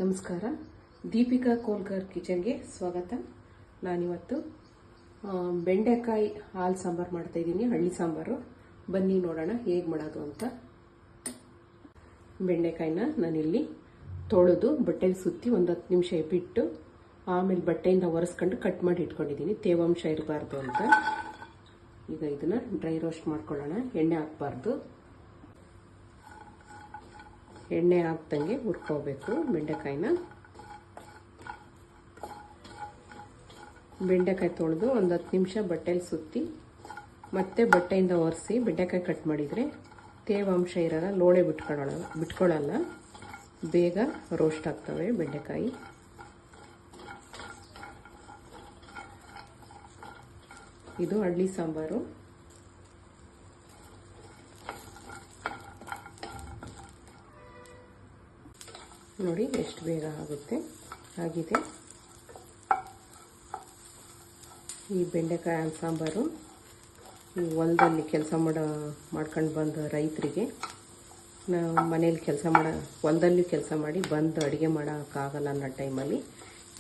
ನಮಸ್ಕಾರ. ದೀಪಿಕಾ ಕೋಲ್ಕರ್ ಕಿಚನ್ಗೆ ಸ್ವಾಗತ. ನಾನಿವತ್ತು ಬೆಂಡೆಕಾಯಿ ಹಾಲು ಸಾಂಬಾರು ಮಾಡ್ತಾ ಇದ್ದೀನಿ, ಹಳ್ಳಿ ಸಾಂಬಾರು. ಬನ್ನಿ ನೋಡೋಣ ಹೇಗೆ ಮಾಡೋದು ಅಂತ. ಬೆಂಡೆಕಾಯಿನ ನಾನಿಲ್ಲಿ ತೊಳೆದು ಬಟ್ಟೆಗೆ ಸುತ್ತಿ ಒಂದು 10 ನಿಮಿಷ ಬಿಟ್ಟು ಆಮೇಲೆ ಬಟ್ಟೆಯಿಂದ ಒರೆಸ್ಕೊಂಡು ಕಟ್ ಮಾಡಿ ಇಟ್ಕೊಂಡಿದ್ದೀನಿ, ತೇವಾಂಶ ಇರಬಾರ್ದು ಅಂತ. ಈಗ ಇದನ್ನ ಡ್ರೈ ರೋಸ್ಟ್ ಮಾಡ್ಕೊಳ್ಳೋಣ. ಎಣ್ಣೆ ಹಾಕಬಾರ್ದು, ಎಣ್ಣೆ ಹಾಕ್ದಂಗೆ ಹುರ್ಕೋಬೇಕು ಬೆಂಡೆಕಾಯಿ ತೊಳೆದು ಒಂದು 10 ನಿಮಿಷ ಬಟ್ಟೆಲಿ ಸುತ್ತಿ ಮತ್ತೆ ಬಟ್ಟೆಯಿಂದ ಒರೆಸಿ ಬೆಂಡೆಕಾಯಿ ಕಟ್ ಮಾಡಿದರೆ ತೇವಾಂಶ ಇರಲ್ಲ, ಲೋಳೆ ಬಿಟ್ಕೊಳ್ಳಲ್ಲ, ಬೇಗ ರೋಸ್ಟ್ ಆಗ್ತವೆ ಬೆಂಡೆಕಾಯಿ. ಇದು ಹಳ್ಳಿ ಸಾಂಬಾರು. ನೋಡಿ ಎಷ್ಟು ಬೇಗ ಆಗಿದೆ ಈ ಬೆಂಡೆಕಾಯಿ ಸಾಂಬಾರು. ಈ ಹೊಲದಲ್ಲಿ ಕೆಲಸ ಮಾಡ್ಕೊಂಡು ಬಂದ ರೈತರಿಗೆ, ನಾವು ಮನೇಲಿ ಹೊಲದಲ್ಲಿ ಕೆಲಸ ಮಾಡಿ ಬಂದು ಅಡುಗೆ ಮಾಡೋಕ್ಕಾಗಲ್ಲ ಅನ್ನೋ ಟೈಮಲ್ಲಿ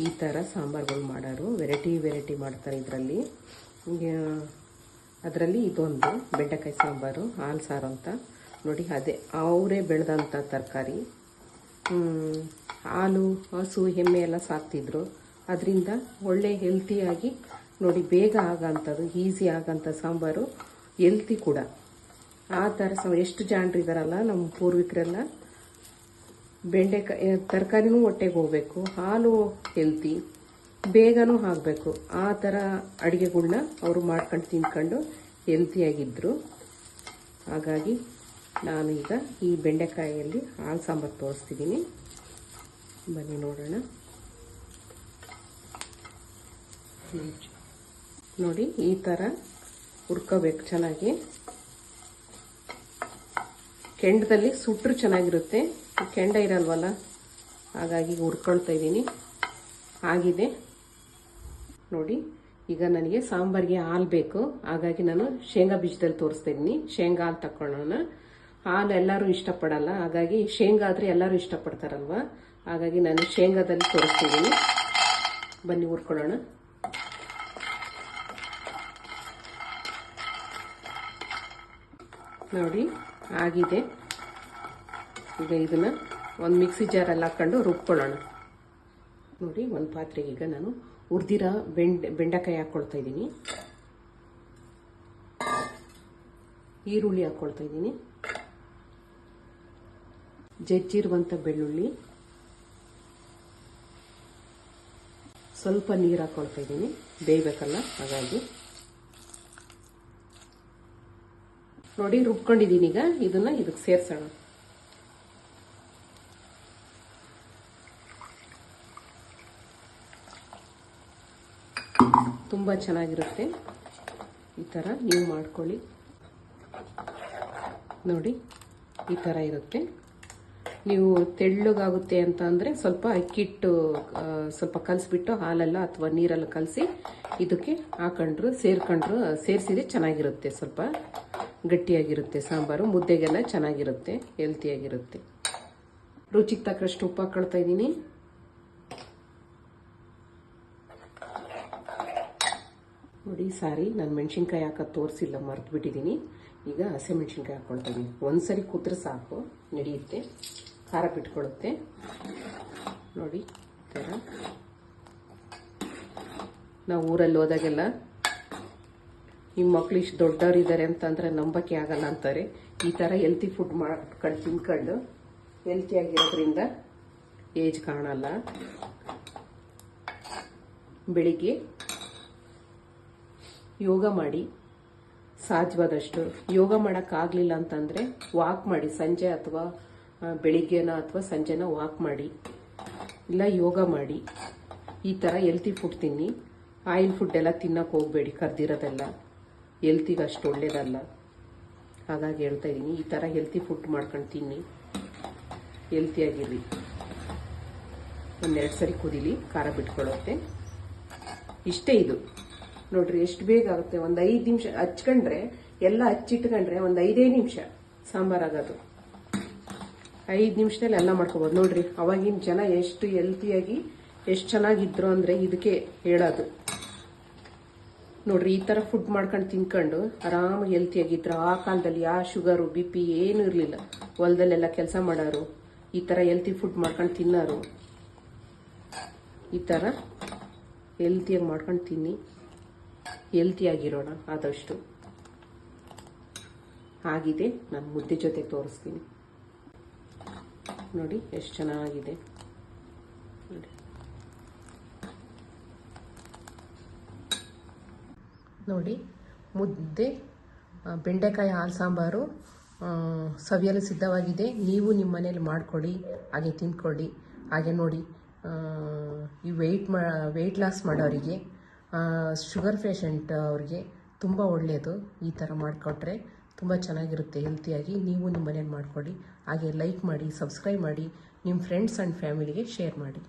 ಈ ಥರ ಸಾಂಬಾರುಗಳು ಮಾಡೋರು. ವೆರೈಟಿ ಮಾಡ್ತಾರೆ ಇದರಲ್ಲಿ. ಅದರಲ್ಲಿ ಇದೊಂದು ಬೆಂಡೆಕಾಯಿ ಸಾಂಬಾರು, ಹಾಲು ಸಾರು ಅಂತ. ನೋಡಿ, ಅದೇ ಅವರೇ ಬೆಳೆದಂಥ ತರಕಾರಿ. ಹಾಲು, ಹಸು, ಎಮ್ಮೆ ಎಲ್ಲ ಸಾಕ್ತಿದ್ರು. ಅದರಿಂದ ಒಳ್ಳೆ ಹೆಲ್ತಿಯಾಗಿ ನೋಡಿ, ಬೇಗ ಆಗೋಂಥದ್ದು, ಈಸಿ ಆಗೋಂಥ ಸಾಂಬಾರು, ಹೆಲ್ತಿ ಕೂಡ. ಆ ಥರ ಎಷ್ಟು ಜಾಣರಿದಾರಲ್ಲ ನಮ್ಮ ಪೂರ್ವಿಕರೆಲ್ಲ. ಬೆಂಡೆಕಾಯಿ ತರಕಾರಿನೂ ಹೊಟ್ಟೆಗೆ ಹೋಗ್ಬೇಕು, ಹಾಲು ಹೆಲ್ತಿ, ಬೇಗನೂ ಆಗಬೇಕು. ಆ ಥರ ಅಡುಗೆಗಳ್ನ ಅವರು ಮಾಡ್ಕೊಂಡು ತಿನ್ಕೊಂಡು ಹೆಲ್ತಿಯಾಗಿದ್ದರು. ಹಾಗಾಗಿ ನಾನು ಈಗ ಈ ಬೆಂಡೆಕಾಯಿಯಲ್ಲಿ ಹಾಲು ಸಾಂಬಾರು ತೋರಿಸ್ತಿದ್ದೀನಿ. ಬನ್ನಿ ನೋಡೋಣ. ನೋಡಿ, ಈ ಥರ ಹುರ್ಕೋಬೇಕು ಚೆನ್ನಾಗಿ. ಕೆಂಡದಲ್ಲಿ ಸುಟ್ಟರು ಚೆನ್ನಾಗಿರುತ್ತೆ, ಕೆಂಡ ಇರಲ್ವಲ್ಲ, ಹಾಗಾಗಿ ಹುರ್ಕೊಳ್ತಾ ಇದ್ದೀನಿ. ಆಗಿದೆ ನೋಡಿ. ಈಗ ನನಗೆ ಸಾಂಬಾರಿಗೆ ಹಾಲು ಬೇಕು, ಹಾಗಾಗಿ ನಾನು ಶೇಂಗಾ ಬೀಜದಲ್ಲಿ ತೋರಿಸ್ತಾ ಇದ್ದೀನಿ. ಶೇಂಗಾ ಹಾಲು ತಗೊಳ್ಳೋಣ. ಹಾಲು ಎಲ್ಲರೂ ಇಷ್ಟಪಡಲ್ಲ, ಹಾಗಾಗಿ ಶೇಂಗಾ ಆದರೆ ಎಲ್ಲರೂ ಇಷ್ಟಪಡ್ತಾರಲ್ವ, ಹಾಗಾಗಿ ನಾನು ಶೇಂಗಾದಲ್ಲಿ ತೋರಿಸ್ತಿದ್ದೀನಿ. ಬನ್ನಿ ಹುರ್ಕೊಳ್ಳೋಣ. ನೋಡಿ ಆಗಿದೆ. ಈಗ ಇದನ್ನ ಒಂದು ಮಿಕ್ಸಿ ಜಾರಲ್ಲಿ ಹಾಕೊಂಡು ರುಬ್ಕೊಳ್ಳೋಣ. ನೋಡಿ, ಒಂದು ಪಾತ್ರೆಗೆ ಈಗ ನಾನು ಹುರಿದಿರೋ ಬೆಂಡೆಕಾಯಿ ಹಾಕ್ಕೊಳ್ತಾ ಇದ್ದೀನಿ. ಈರುಳ್ಳಿ ಹಾಕ್ಕೊಳ್ತಾ ಇದ್ದೀನಿ, ಜಜ್ಜಿರುವಂಥ ಬೆಳ್ಳುಳ್ಳಿ, ಸ್ವಲ್ಪ ನೀರು ಹಾಕ್ಕೊಳ್ತಾ ಇದ್ದೀನಿ, ಬೇಯಬೇಕಲ್ಲ ಹಾಗಾಗಿ. ನೋಡಿ, ರುಬ್ಕೊಂಡಿದ್ದೀನಿ. ಈಗ ಇದನ್ನ ಇದಕ್ಕೆ ಸೇರಿಸೋಣ. ತುಂಬ ಚೆನ್ನಾಗಿರುತ್ತೆ, ಈ ಥರ ನೀವು ಮಾಡ್ಕೊಳ್ಳಿ. ನೋಡಿ, ಈ ಥರ ಇರುತ್ತೆ. ನೀವು ತೆಳ್ಳಗಾಗುತ್ತೆ ಅಂತ ಅಂದರೆ ಸ್ವಲ್ಪ ಅಕ್ಕಿಟ್ಟು ಸ್ವಲ್ಪ ಕಲಸಿಬಿಟ್ಟು ಹಾಲೆಲ್ಲ ಅಥವಾ ನೀರೆಲ್ಲ ಕಲಸಿ ಇದಕ್ಕೆ ಸೇರಿಸಿದ್ರೆ ಚೆನ್ನಾಗಿರುತ್ತೆ. ಸ್ವಲ್ಪ ಗಟ್ಟಿಯಾಗಿರುತ್ತೆ ಸಾಂಬಾರು, ಮುದ್ದೆಗೆಲ್ಲ ಚೆನ್ನಾಗಿರುತ್ತೆ, ಹೆಲ್ತಿಯಾಗಿರುತ್ತೆ. ರುಚಿಗೆ ತಕ್ಕಷ್ಟು ಉಪ್ಪು ಹಾಕ್ಕೊಳ್ತಾ ಇದ್ದೀನಿ. ನೋಡಿ, ಸಾರಿ ನಾನು ಮೆಣಸಿನ್ಕಾಯಿ ಹಾಕೋದು ತೋರಿಸಿಲ್ಲ, ಮರ್ತು ಬಿಟ್ಟಿದ್ದೀನಿ. ಈಗ ಹಸಿಮೆಣಸಿನ್ಕಾಯಿ ಹಾಕ್ಕೊಳ್ತಾ ಇದ್ದೀನಿ. ಒಂದ್ಸರಿ ಕುದ್ರೆ ಸಾಕು, ನಡೆಯುತ್ತೆ, ಖಾರ ಬಿಟ್ಕೊಳ್ಳುತ್ತೆ. ನೋಡಿ, ಈ ಥರ ನಾವು ಊರಲ್ಲಿ ಹೋದಾಗೆಲ್ಲ ನಿಮ್ಮ ಮಕ್ಳು ಇಷ್ಟು ದೊಡ್ಡವರಿದ್ದಾರೆ ಅಂತಂದರೆ ನಂಬಕ್ಕೆ ಆಗಲ್ಲ ಅಂತಾರೆ. ಈ ಥರ ಹೆಲ್ತಿ ಫುಡ್ ಮಾಡ್ಕೊಂಡು ತಿನ್ಕೊಂಡು ಹೆಲ್ತಿಯಾಗಿರೋದ್ರಿಂದ ಏಜ್ ಕಾಣಲ್ಲ. ಬೆಳಿಗ್ಗೆ ಯೋಗ ಮಾಡಿ, ಸಾಧ್ಯವಾದಷ್ಟು ಯೋಗ ಮಾಡೋಕ್ಕಾಗಲಿಲ್ಲ ಅಂತಂದರೆ ವಾಕ್ ಮಾಡಿ, ಸಂಜೆ ಅಥವಾ ಬೆಳಿಗ್ಗೆನ ಅಥವಾ ಸಂಜೆನ ವಾಕ್ ಮಾಡಿ, ಇಲ್ಲ ಯೋಗ ಮಾಡಿ. ಈ ಥರ ಹೆಲ್ತಿ ಫುಡ್ ತಿನ್ನಿ. ಆಯಿಲ್ ಫುಡ್ ಎಲ್ಲ ತಿನ್ನೋಕೆ ಹೋಗಬೇಡಿ, ಕರ್ದಿರೋದೆಲ್ಲ ಹೆಲ್ತಿಗೆ ಅಷ್ಟು ಒಳ್ಳೇದಲ್ಲ. ಹಾಗಾಗಿ ಹೇಳ್ತಾ ಇದ್ದೀನಿ, ಈ ಥರ ಹೆಲ್ತಿ ಫುಡ್ ಮಾಡ್ಕೊಂಡು ತಿನ್ನಿ, ಹೆಲ್ತಿಯಾಗಿರ್ರಿ. 1-2 ಸರಿ ಕುದೀಲಿ, ಖಾರ ಬಿಟ್ಕೊಳ್ಳುತ್ತೆ. ಇಷ್ಟೇ ಇದು. ನೋಡ್ರಿ ಎಷ್ಟು ಬೇಗ ಆಗುತ್ತೆ. ಒಂದು 5 ನಿಮಿಷ ಹಚ್ಕೊಂಡ್ರೆ, ಎಲ್ಲ ಹಚ್ಚಿಟ್ಕೊಂಡ್ರೆ ಒಂದು 5 ನಿಮಿಷ ಸಾಂಬಾರಾಗೋದು. 5 ನಿಮಿಷದಲ್ಲಿ ಎಲ್ಲ ಮಾಡ್ಕೋಬೋದು ನೋಡ್ರಿ. ಅವಾಗಿನ ಜನ ಎಷ್ಟು ಹೆಲ್ತಿಯಾಗಿ ಎಷ್ಟು ಚೆನ್ನಾಗಿದ್ರು ಅಂದರೆ ಇದಕ್ಕೆ ಹೇಳೋದು. ನೋಡ್ರಿ, ಈ ಥರ ಫುಡ್ ಮಾಡ್ಕೊಂಡು ತಿನ್ಕೊಂಡು ಆರಾಮಾಗಿ ಹೆಲ್ತಿಯಾಗಿದ್ರು. ಆ ಕಾಲದಲ್ಲಿ ಯಾವ ಶುಗರು BP ಏನೂ ಇರಲಿಲ್ಲ. ಹೊಲದಲ್ಲೆಲ್ಲ ಕೆಲಸ ಮಾಡೋರು, ಈ ಥರ ಹೆಲ್ತಿ ಫುಡ್ ಮಾಡ್ಕೊಂಡು ತಿನ್ನೋರು. ಈ ಥರ ಹೆಲ್ತಿಯಾಗಿ ಮಾಡ್ಕೊಂಡು ತಿನ್ನಿ, ಹೆಲ್ತಿಯಾಗಿರೋಣ ಆದಷ್ಟು. ಆಗಿದೆ, ನಾನು ಮುದ್ದೆ ಜೊತೆ ತೋರಿಸ್ತೀನಿ ನೋಡಿ ಎಷ್ಟು ಚೆನ್ನಾಗಿದೆ ನೋಡಿ. ನೋಡಿ ಮುದ್ದೆ, ಬೆಂಡೆಕಾಯಿ ಹಾಲು ಸಾಂಬಾರು ಸವಿಯಲು ಸಿದ್ಧವಾಗಿದೆ. ನೀವು ನಿಮ್ಮ ಮನೇಲಿ ಮಾಡಿಕೊಡಿ, ಹಾಗೆ ತಿಂದ್ಕೊಳ್ಳಿ. ಹಾಗೆ ನೋಡಿ, ಈ ವೆಯ್ಟ್ ಲಾಸ್ ಮಾಡೋರಿಗೆ, ಶುಗರ್ ಪೇಷಂಟ್ ಅವ್ರಿಗೆ ತುಂಬ ಒಳ್ಳೆಯದು. ಈ ಥರ ಮಾಡಿಕೊಟ್ರೆ ತುಂಬ ಚೆನ್ನಾಗಿರುತ್ತೆ ಹೆಲ್ತಿಯಾಗಿ. ನೀವು ನಿಮ್ಮ ಮನೇಲಿ ಮಾಡಿಕೊಡಿ. ಹಾಗೆ ಲೈಕ್ ಮಾಡಿ, ಸಬ್ಸ್ಕ್ರೈಬ್ ಮಾಡಿ, ನಿಮ್ಮ ಫ್ರೆಂಡ್ಸ್ ಆ್ಯಂಡ್ ಫ್ಯಾಮಿಲಿಗೆ ಶೇರ್ ಮಾಡಿ.